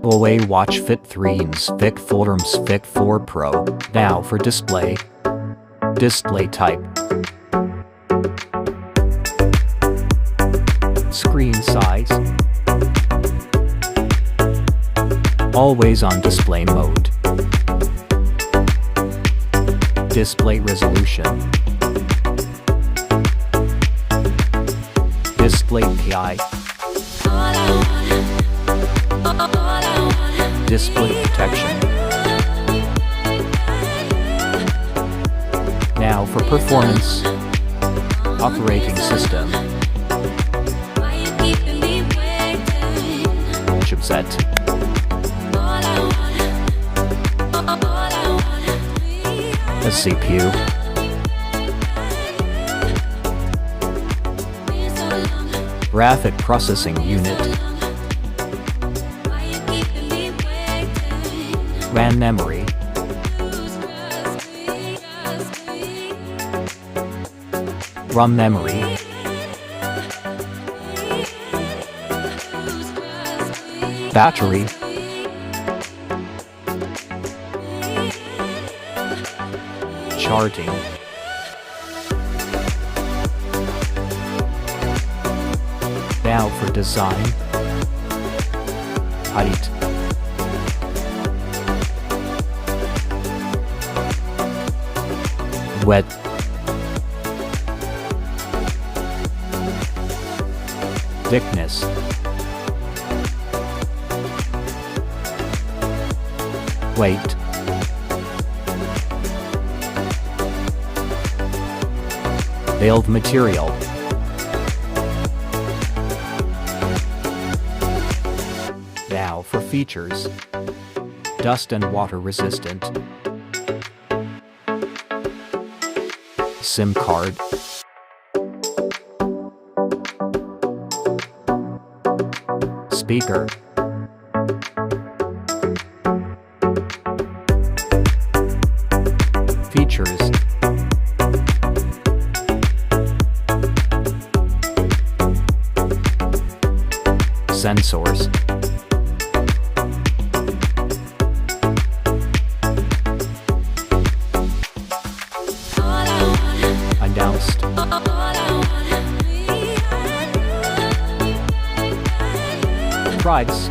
Huawei Watch Fit 3 Vic Forms Vic 4 Pro. Now for display. Display type. Screen size. Always on display mode. Display resolution. Display PI. Display protection. Now for performance. Operating system. Chipset. The CPU. Graphic processing unit. RAM memory. ROM memory. Battery. Charging. Now for design. Height. Width. Thickness. Weight. Build material. Now for features. Dust and water resistant. SIM card. Speaker. Features. Sensors. Announced. Price.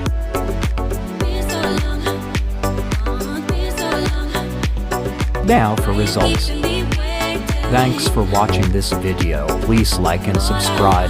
Now for results. Thanks for watching this video. Please like and subscribe.